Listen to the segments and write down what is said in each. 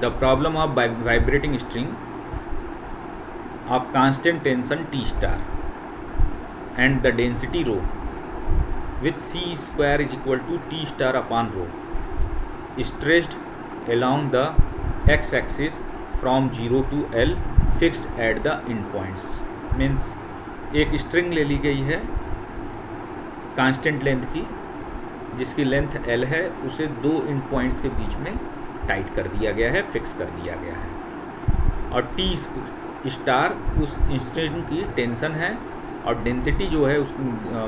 the problem of vibrating string of constant tension T star and the density rho with C square is equal to T star upon rho stretched along the x axis from 0 to L fixed at the end points. Means एक string ले ली गई है constant length की, जिसकी length L है, उसे दो and points के बीच में टाइट कर दिया गया है, फिक्स कर दिया गया है, और T स्टार उस स्ट्रिंग की टेंशन है और डेंसिटी जो है उस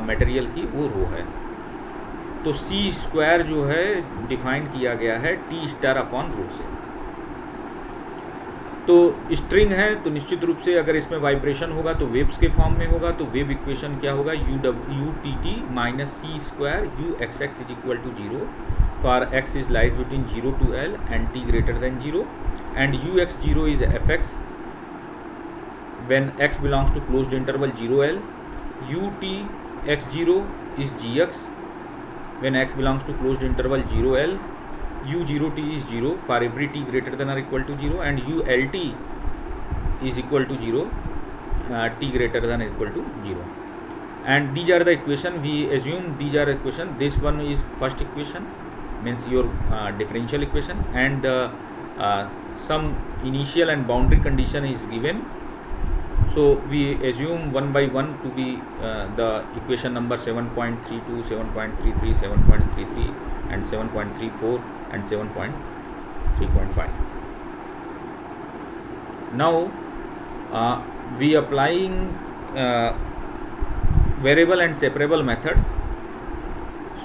मटेरियल की वो रो है. तो C स्क्वायर जो है डिफाइन किया गया है T स्टार अपॉन रो से. तो स्ट्रिंग है तो निश्चित रूप से अगर इसमें वाइब्रेशन होगा तो वेव्स के फॉर्म में होगा. तो वेव इक्वेशन क्या होगा, u t t minus c square u x x is equal to 0 for x is lies between 0 to L and t greater than 0 and u x 0 is f x when x belongs to closed interval 0L. ut x0 is gx when x belongs to closed interval 0L. u0t is 0 for every t greater than or equal to 0 and ult is equal to 0 t greater than or equal to 0. And these are the equation. We assume these are equation. This one is first equation, means your differential equation, and some initial and boundary condition is given. So we assume one by one to be the equation number 7.32, 7.33, 7.33 and 7.34 and 7.3.5. Now we applying variable and separable methods.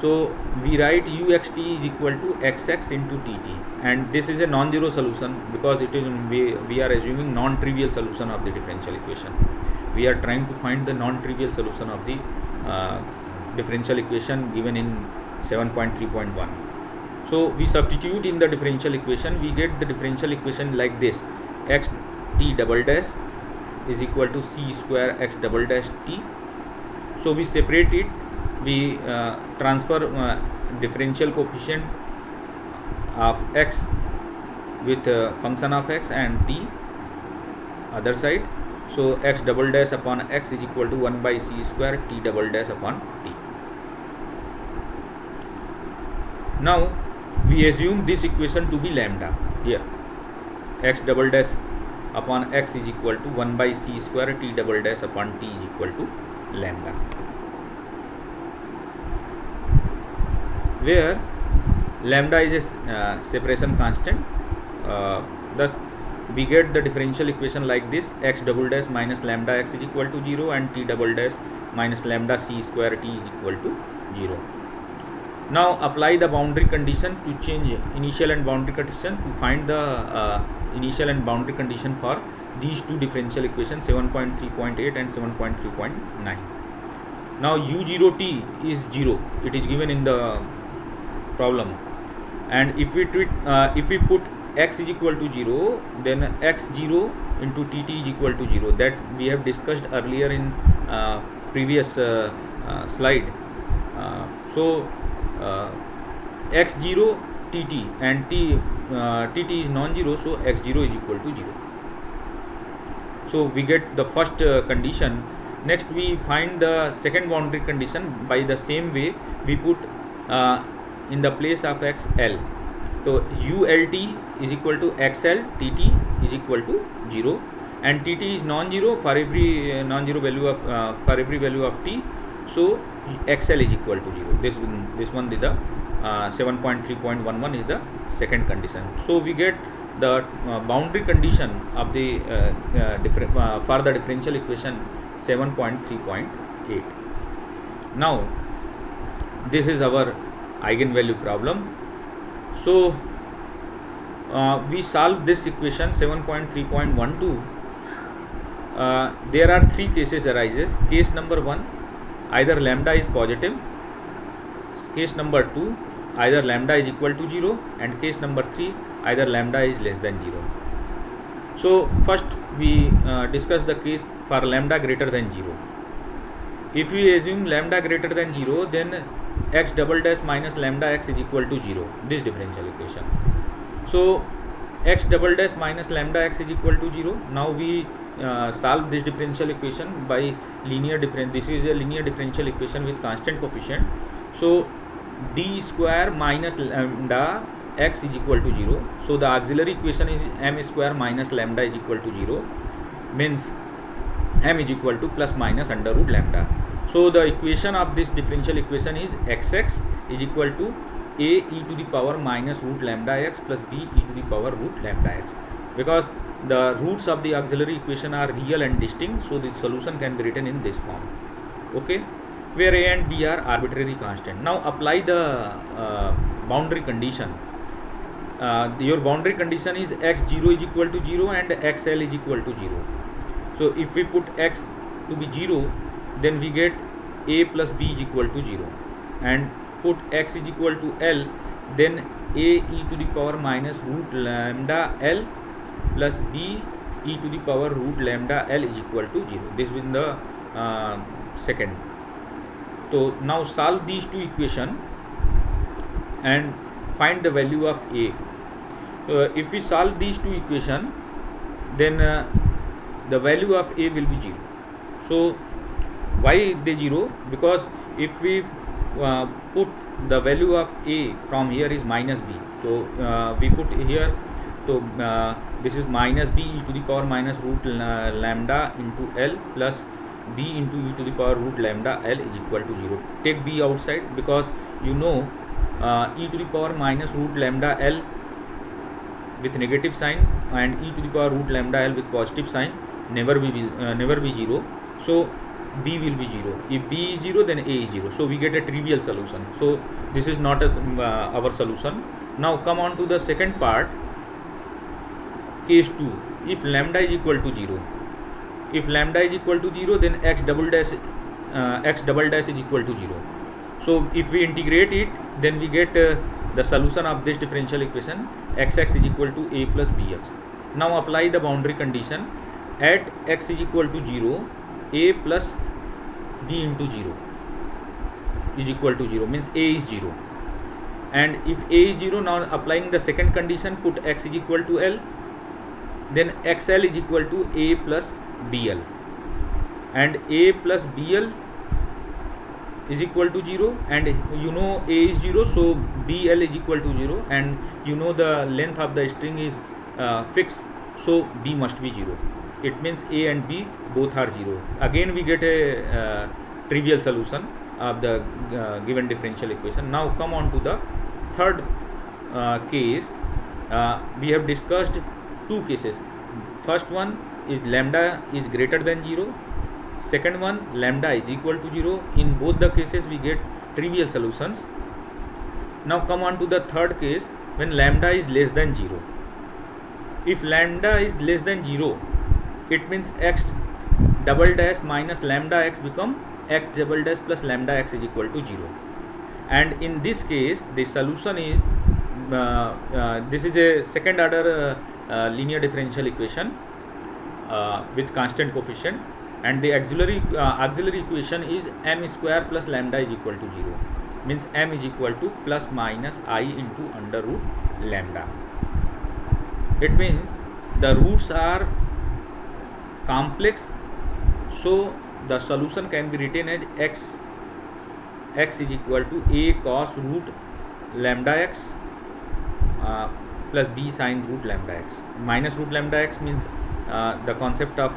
So we write uxt is equal to xx into tt, and this is a non-zero solution because it is we are assuming non-trivial solution of the differential equation. We are trying to find the non-trivial solution of the differential equation given in 7.3.1. So we substitute in the differential equation. We get the differential equation like this: x t double dash is equal to c square x double dash t. So we separate it. We transfer differential coefficient of x with function of x and t other side. So x double dash upon x is equal to 1 by c square t double dash upon t. Now we assume this equation to be lambda here. X double dash upon x is equal to 1 by c square t double dash upon t is equal to lambda, where lambda is a separation constant. Thus we get the differential equation like this: x double dash minus lambda x is equal to 0 and t double dash minus lambda c square t is equal to 0. Now apply the boundary condition to change initial and boundary condition to find the initial and boundary condition for these two differential equations 7.3.8 and 7.3.9. Now u0t is 0, it is given in the problem, and if we put x is equal to 0, then x0 into tt is equal to 0. That we have discussed earlier in previous slide. So x0 tt and tt is non-zero, so x0 is equal to 0. So we get the first condition. Next we find the second boundary condition. By the same way we put in the place of x L. So ult is equal to xl, tt is equal to 0, and tt is non-zero for every non-zero value of for every value of t. So xl is equal to 0. This one is the 7.3.11 is the second condition. So we get the boundary condition of the for the differential equation 7.3.8. Now this is our eigenvalue problem. So we solve this equation 7.3.12. There are three cases arises. Case number 1, either lambda is positive. Case number 2, either lambda is equal to 0, and case number 3, either lambda is less than 0. So first we discuss the case for lambda greater than 0. If we assume lambda greater than 0, then x double dash minus lambda x is equal to 0, this differential equation. So x double dash minus lambda x is equal to 0. Now we solve this differential equation by linear difference. This is a linear differential equation with constant coefficient. So d square minus lambda x is equal to 0. So the auxiliary equation is m square minus lambda is equal to 0, means m is equal to plus minus under root lambda. So the equation of this differential equation is xx is equal to a e to the power minus root lambda x plus b e to the power root lambda x. Because the roots of the auxiliary equation are real and distinct, so the solution can be written in this form. Okay, where a and b are arbitrary constant. Now apply the boundary condition. Your boundary condition is x0 is equal to 0 and xl is equal to 0. So if we put x to be 0, then we get a plus b is equal to 0, and put x is equal to L, then a e to the power minus root lambda L plus b e to the power root lambda L is equal to 0. This is the second. So now solve these two equations and find the value of a. If we solve these two equations, then the value of a will be 0. So why they 0? Because if we put the value of a from here is minus b, so we put here, so this is minus b e to the power minus root lambda into L plus b into e to the power root lambda L is equal to 0. Take b outside, because you know e to the power minus root lambda L with negative sign and e to the power root lambda L with positive sign never be 0. So b will be 0. If b is 0, then a is 0. So we get a trivial solution. So this is not our solution. Now come on to the second part, case 2. If lambda is equal to 0, if lambda is equal to 0, then x double dash is equal to 0. So if we integrate it, then we get the solution of this differential equation, xx is equal to a plus bx. Now apply the boundary condition. At x is equal to 0, a plus b into 0 is equal to 0, means a is 0. And if a is 0, now applying the second condition, put x is equal to L, then xl is equal to a plus bl, and a plus bl is equal to 0, and you know a is 0, so bl is equal to 0, and you know the length of the string is fixed, so b must be 0. It means a and b both are 0. Again we get a trivial solution of the given differential equation. Now come on to the third case. We have discussed two cases. First one is lambda is greater than 0. Second one, lambda is equal to 0. In both the cases we get trivial solutions. Now come on to the third case, when lambda is less than 0. If lambda is less than 0, it means x double dash minus lambda x become x double dash plus lambda x is equal to 0. And in this case the solution is this is a second order linear differential equation with constant coefficient, and the auxiliary equation is m square plus lambda is equal to 0, means m is equal to plus minus I into under root lambda. It means the roots are complex, so the solution can be written as x is equal to a cos root lambda x plus b sin root lambda x. Minus root lambda x means the concept of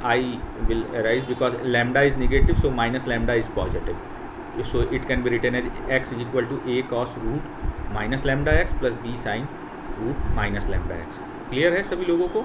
I will arise, because lambda is negative, so minus lambda is positive, so it can be written as x is equal to a cos root minus lambda x plus b sin root minus lambda x. Clear है सभी लोगों को?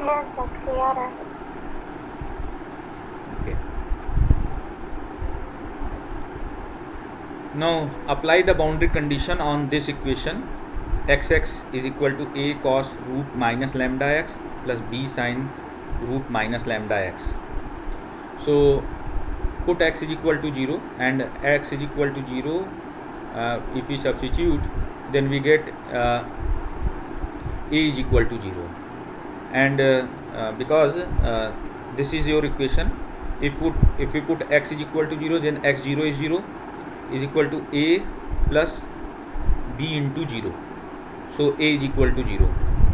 Yes, sir, clear है. Okay. Now apply the boundary condition on this equation. Xx is equal to a cos root minus lambda x plus b sin root minus lambda x. So put x is equal to 0 and x is equal to 0. If we substitute, then we get a is equal to 0. And because this is your equation, if we put x is equal to 0, then x0 is 0 is equal to a plus b into 0. So a is equal to 0.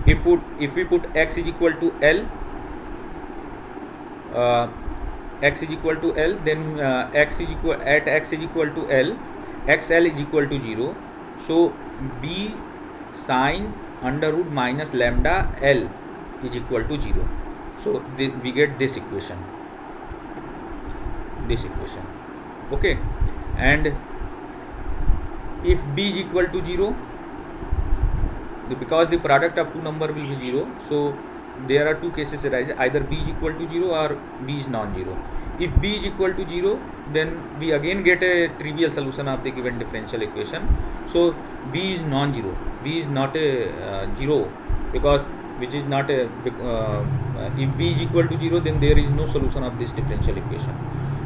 If we put x is equal to L, x is equal to L, then x is equal to L, xl is equal to 0. So b sin under root minus lambda L is equal to 0. So we get this equation. Okay, and if b is equal to 0, because the product of two number will be 0, so there are two cases arise, either b is equal to 0 or b is non-zero. If b is equal to 0, then we again get a trivial solution of the given differential equation. So b is non-zero, b is not a 0, because which is not a if b is equal to 0, then there is no solution of this differential equation.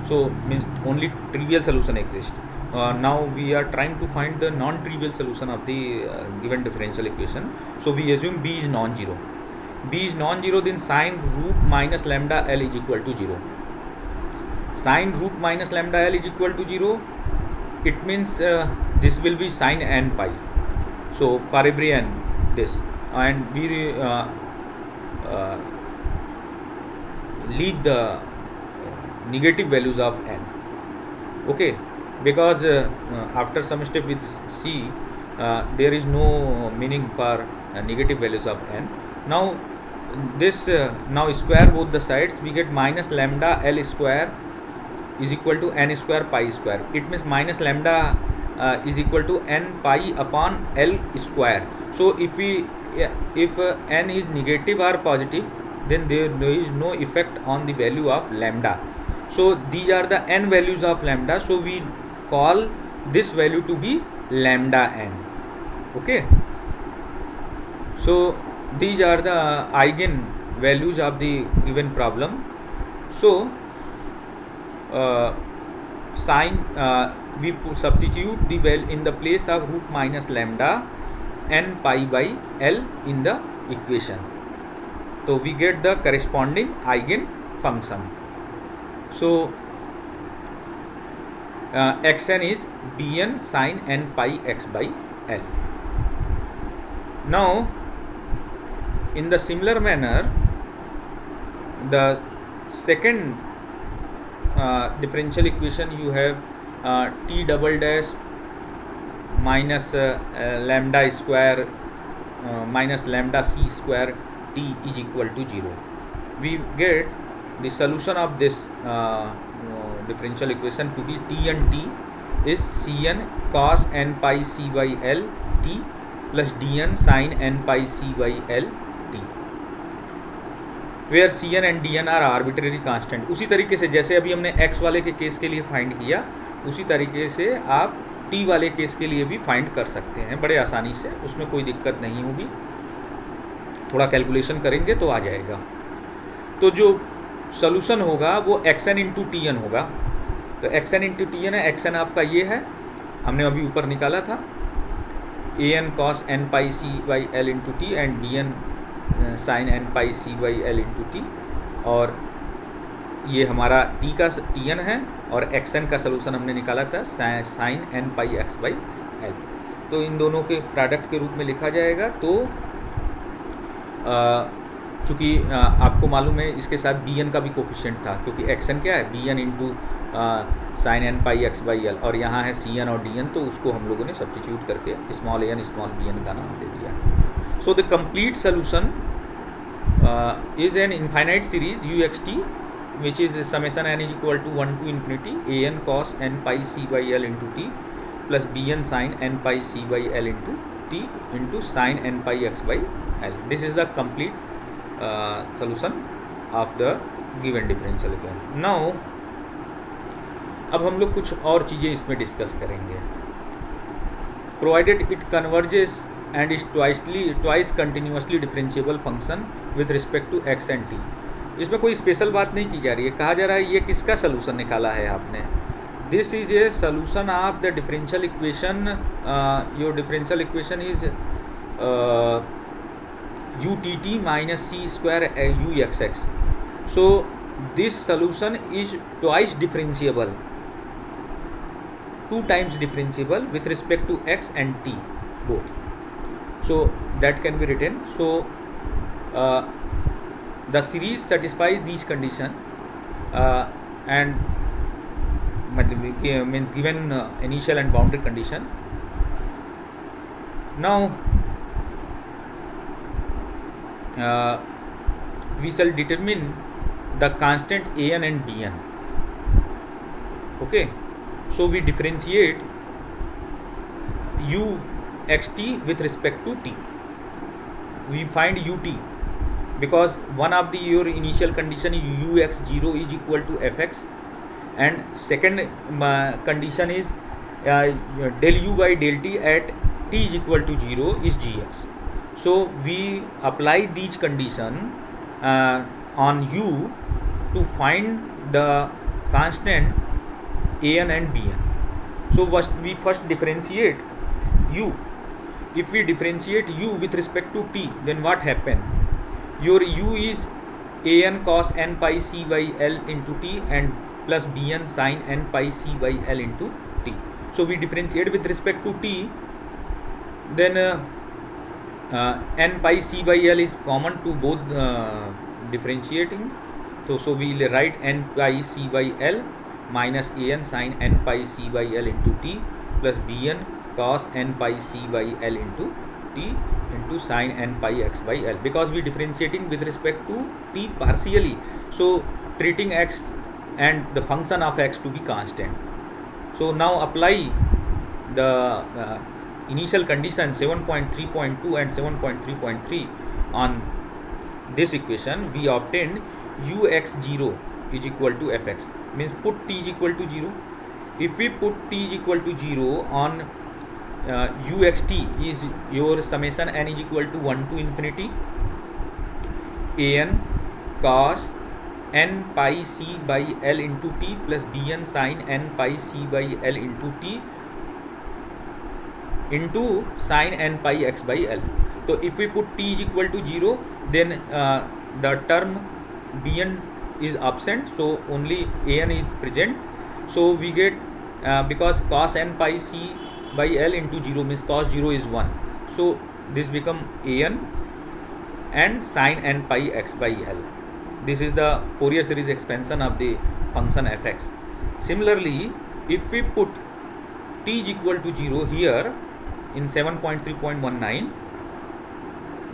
So means only trivial solution exists. Now we are trying to find the non-trivial solution of the given differential equation. So we assume b is non-zero. B is non-zero, then sin root minus lambda L is equal to 0. Sin root minus lambda L is equal to 0. It means this will be sin n pi. So for every n, this, and we leave the negative values of n. Okay, because after some step with C, there is no meaning for negative values of n. Now this now square both the sides, we get minus lambda L square is equal to n square pi square. It means minus lambda is equal to n pi upon L square. So if n is negative or positive, then there is no effect on the value of lambda. So these are the n values of lambda, so we call this value to be lambda n. Okay, so these are the eigen values of the given problem. So we substitute the value in the place of root minus lambda n pi by L in the equation. So we get the corresponding eigen function. So xn is bn sin n pi x by L. Now in the similar manner, the second differential equation, you have t double dash minus lambda square minus lambda c square t is equal to 0. We get the solution of this differential equation to be t and t is cn cos n pi c by L t plus dn sin n pi c by L t, where cn and dn are arbitrary constant. उसी तरीके से जैसे अभी हमने x वाले के case के लिए फाइंड किया, उसी तरीके से आप t वाले केस के लिए भी फाइंड कर सकते हैं बड़े आसानी से, उसमें कोई दिक्कत नहीं होगी। थोड़ा कैलकुलेशन करेंगे तो आ जाएगा। तो जो सॉल्यूशन होगा वो xn इंटू टी एन होगा। तो xn इंटू टी एन है, xn आपका ये है, हमने अभी ऊपर निकाला था, an cos n pi c by L into T and dn sin n pi c by L into T, और ये हमारा tn है, और xn का सलूशन हमने निकाला था sin n pi x by L. तो इन दोनों के प्रोडक्ट के रूप में लिखा जाएगा। तो चूँकि आपको मालूम है इसके साथ bn का भी कोफिशिएंट था, क्योंकि xn क्या है, bn into sin n pi x by L, और यहाँ है cn और dn, तो उसको हम लोगों ने सब्स्टिट्यूट करके स्मॉल a स्मॉल bn का नाम दे दिया। So the complete solution is an infinite series uxt, which is summation n is equal to 1 to infinity an cos n pi c by l into t plus bn sin n pi c by l into t into sin n pi x by l. This is the complete solution of the given differential equation. Now अब हम लोग कुछ और चीज़ें इसमें discuss करेंगे। provided it converges and is twice continuously differentiable function with respect to x and t. इसमें कोई स्पेशल बात नहीं की जा रही है, कहा जा रहा है ये किसका सोल्यूशन निकाला है आपने. This is a solution of the differential equation. Your differential equation is utt minus c square uxx. So this solution is twice differentiable, 2 times differentiable with respect to x and t both. So that can be written. So the series satisfies these condition and means given initial and boundary condition. Now we shall determine the constant an and bn. Okay, so we differentiate u xt with respect to t. We find ut because one of the your initial condition is ux0 is equal to fx, and second condition is del u by del t at t is equal to 0 is gx. So we apply these condition on u to find the constant an and bn. So we first differentiate u. If we differentiate u with respect to t, then what happen? Your u is an cos n pi c by l into t and plus bn sin n pi c by l into t. So we differentiate with respect to t, then n pi c by l is common to both differentiating. So we will write n pi c by l minus an sin n pi c by l into t plus bn cos n pi c by l into t into sin n pi x by l, because we differentiating with respect to t partially, so treating x and the function of x to be constant. So now apply the initial condition 7.3.2 and 7.3.3 on this equation. We obtained ux0 is equal to fx, means put t is equal to 0. If we put t is equal to 0 on uxt is your summation n is equal to 1 to infinity an cos n pi c by l into t plus bn sin n pi c by l into t into sin n pi x by l. So if we put t is equal to 0, then the term bn is absent, so only an is present. So we get because cos n pi c by l into 0 means cos 0 is 1, so this become an and sin n pi x by l. This is the Fourier series expansion of the function fx. Similarly, if we put t is equal to 0 here in 7.3.19,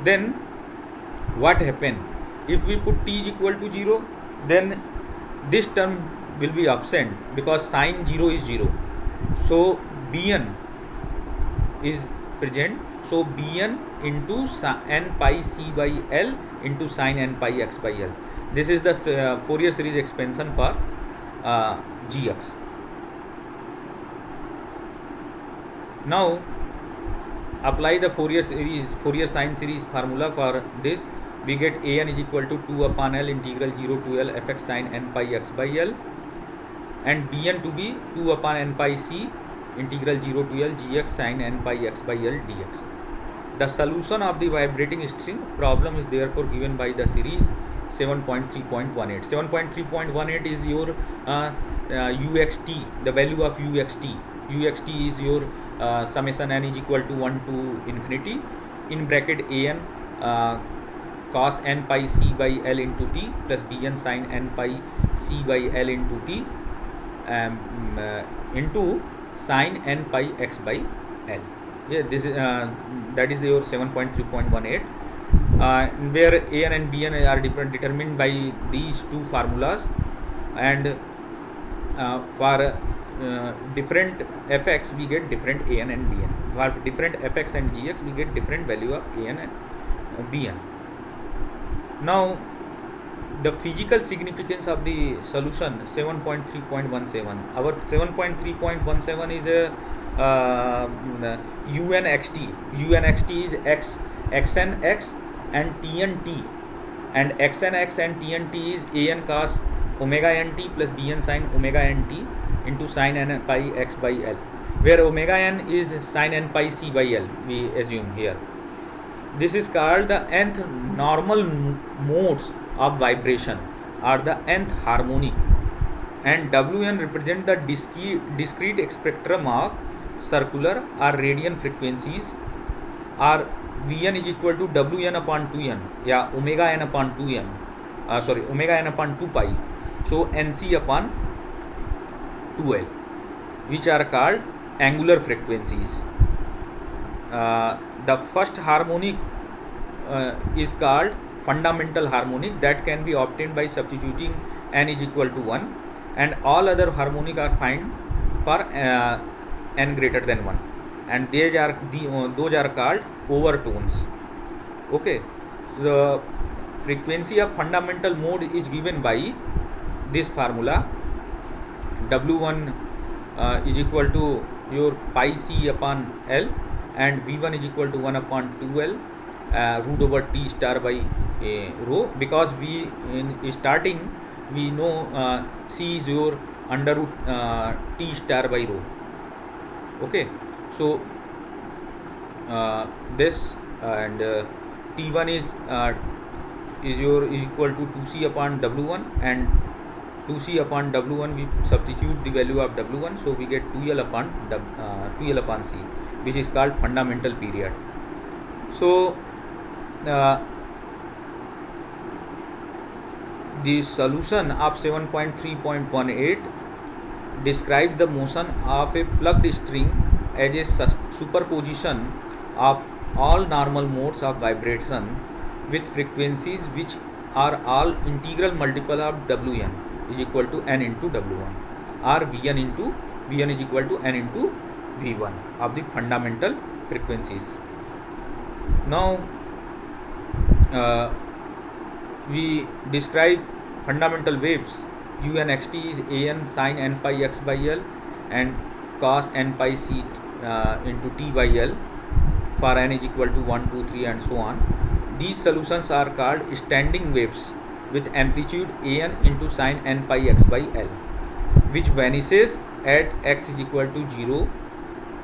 then what happen? If we put t is equal to 0, then this term will be absent because sin 0 is 0, so bn is present, so bn into n pi c by l into sin n pi x by l. This is the Fourier series expansion for gx. Now apply the Fourier sine series formula for this. We get an is equal to 2 upon l integral 0 to l fx sin n pi x by l, and bn to be 2 upon n pi c integral 0 to l gx sin n pi x by l dx. The solution of the vibrating string problem is therefore given by the series 7.3.18. 7.3.18 is your uxt, the value of uxt. Uxt is your summation n is equal to 1 to infinity in bracket an cos n pi c by l into t plus bn sin n pi c by l into t into sin n pi x by l. Yeah, this is that is your 7.3.18, where an and bn are determined by these two formulas, and for different fx we get different an and bn. For different fx and gx we get different value of an and bn. Now the physical significance of the solution 7.3.17. Our 7.3.17 is a unxt. Unxt is xn x and tn t, and xn x and tn t is an cos omega nt plus bn sin omega nt into sin n pi x by l, where omega n is sin n pi c by l, we assume here. This is called the nth normal modes of vibration or the nth harmonic, and Wn represent the discrete spectrum of circular or radian frequencies, or Vn is equal to Wn upon 2n या omega n upon 2n, omega n upon 2 pi, so Nc upon 2l, which are called angular frequencies. The first harmonic is called fundamental harmonic, that can be obtained by substituting n is equal to 1, and all other harmonic are found for n greater than 1, and those are called overtones. Okay, the frequency of fundamental mode is given by this formula. W1 is equal to your pi c upon l, and V1 is equal to 1 upon 2l root over t star by rho, because we in starting we know c is your under root t star by rho. Okay, so this and t1 is equal to 2c upon w1, and 2c upon w1 we substitute the value of w1, so we get 2l upon 2l upon c, which is called fundamental period. So the solution of 7.3.18 describes the motion of a plugged string as a superposition of all normal modes of vibration with frequencies which are all integral multiple of Wn is equal to n into W1, or Vn is equal to n into V1 of the fundamental frequencies. Now we describe fundamental waves. Unxt is an sin n pi x by l and cos n pi c into t by l for n is equal to 1, 2, 3 and so on. These solutions are called standing waves with amplitude an into sin n pi x by l, which vanishes at x is equal to 0,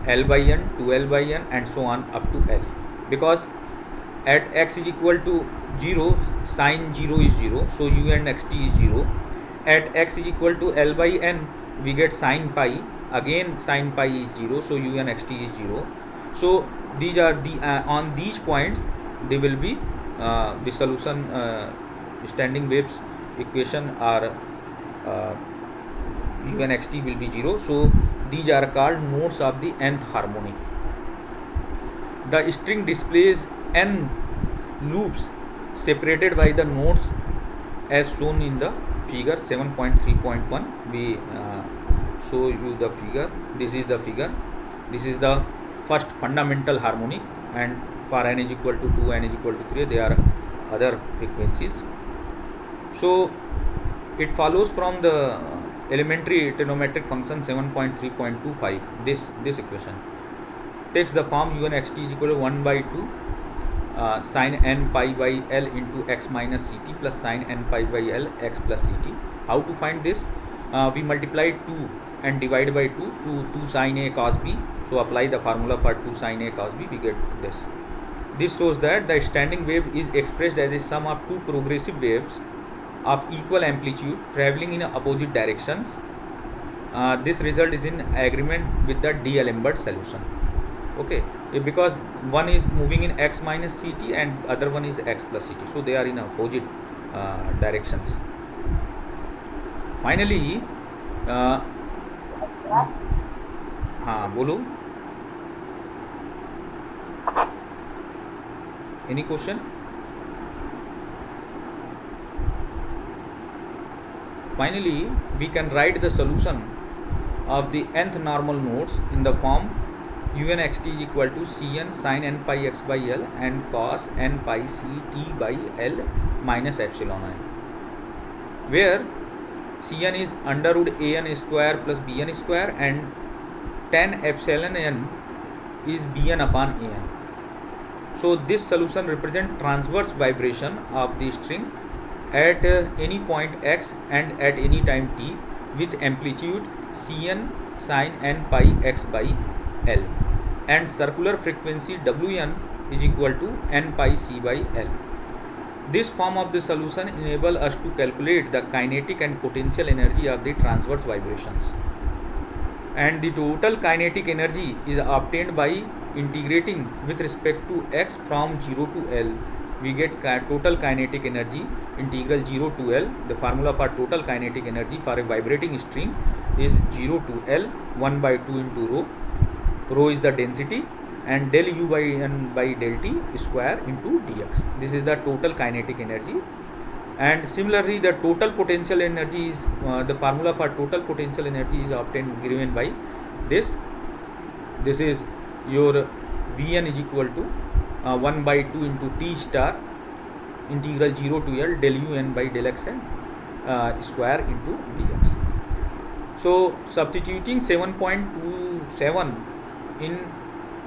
l by n, 2l by n and so on up to l, because at x is equal to 0 sin 0 is 0, so unxt is 0. At x is equal to l by n we get sin pi, again sin pi is 0, so unxt is 0. So these are the on these points they will be the solution standing waves equation are unxt will be 0. So these are called nodes of the nth harmonic. The string displays n loops separated by the nodes as shown in the figure 7.3.1. we show you the figure. This is the figure. This is the first fundamental harmonic, and for n is equal to 2, n is equal to 3 there are other frequencies. So it follows from the elementary trigonometric function 7.3.25. This equation takes the form unxt is equal to 1 by 2 sin n pi by l into x minus ct plus sin n pi by l x plus ct. How to find this? We multiply 2 and divide by 2 to 2 sin a cos b. So apply the formula for 2 sin a cos b, we get this. This shows that the standing wave is expressed as a sum of two progressive waves of equal amplitude traveling in opposite directions. This result is in agreement with the D'Alembert solution. Okay, because one is moving in x minus ct and other one is x plus ct, so they are in opposite directions. Finally हाँ बोलो, any question? Finally we can write the solution of the nth normal modes in the form unxt is equal to cn sin n pi x by l and cos n pi c t by l minus epsilon n, where cn is under root an square plus bn square and tan epsilon n is Bn upon An. So this solution represents transverse vibration of the string at any point x and at any time t with amplitude Cn sin n pi x by L and circular frequency Wn is equal to n pi c by L. This form of the solution enable us to calculate the kinetic and potential energy of the transverse vibrations. And the total kinetic energy is obtained by integrating with respect to x from 0 to L. We get total kinetic energy integral 0 to L. The formula for total kinetic energy for a vibrating string is 0 to L 1 by 2 into rho. Rho is the density and del u by n by del t square into dx. This is the total kinetic energy. And similarly, the total potential energy is the formula for total potential energy is obtained given by this. This is your Vn is equal to 1 by 2 into T star integral 0 to L del u n by del x n square into dx. So substituting 7.27 in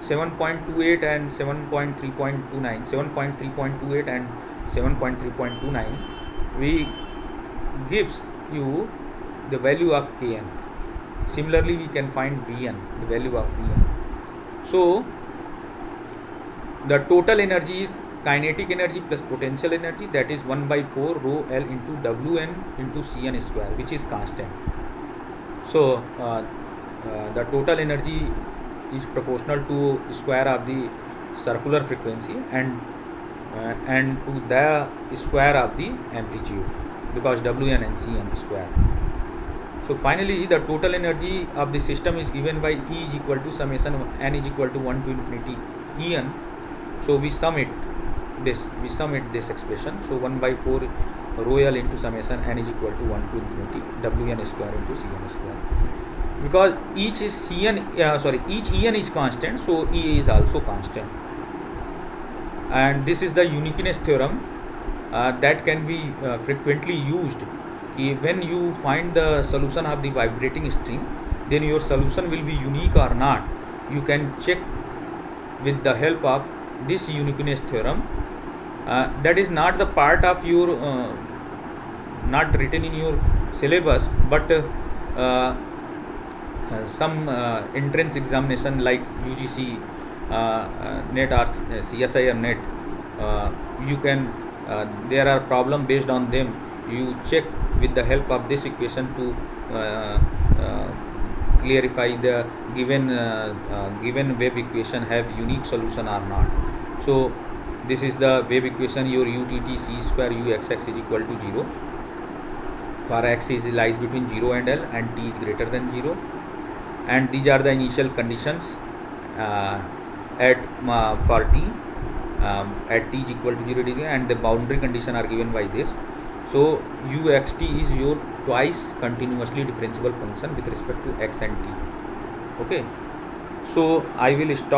7.28 and 7.3.29, 7.3.28 and 7.3.29, we gives you the value of Kn. Similarly, we can find Vn, the value of Vn. So the total energy is kinetic energy plus potential energy, that is 1 by 4 rho L into Wn into Cn square, which is constant. So the total energy is proportional to square of the circular frequency and to the square of the amplitude, because Wn and Cn square. So finally, the total energy of the system is given by E is equal to summation n is equal to 1 to infinity En. So we sum it this expression. So 1 by 4 rho L into summation n is equal to 1 to infinity Wn square into Cn square. Because each En is constant, so E is also constant. And this is the uniqueness theorem that can be frequently used. When you find the solution of the vibrating string, then your solution will be unique or not. You can check with the help of this uniqueness theorem. That is not the part of your not written in your syllabus, but some entrance examination like UGC net or CSIR net, you can there are problem based on them. You check with the help of this equation to clarify the given wave equation have unique solution or not. So this is the wave equation, your UTT c square uxx is equal to 0 for x lies between 0 and L and t is greater than 0, and these are the initial conditions for t at t is equal to 0 degree, and the boundary condition are given by this. So uxt is your twice continuously differentiable function with respect to x and t. Okay, so I will stop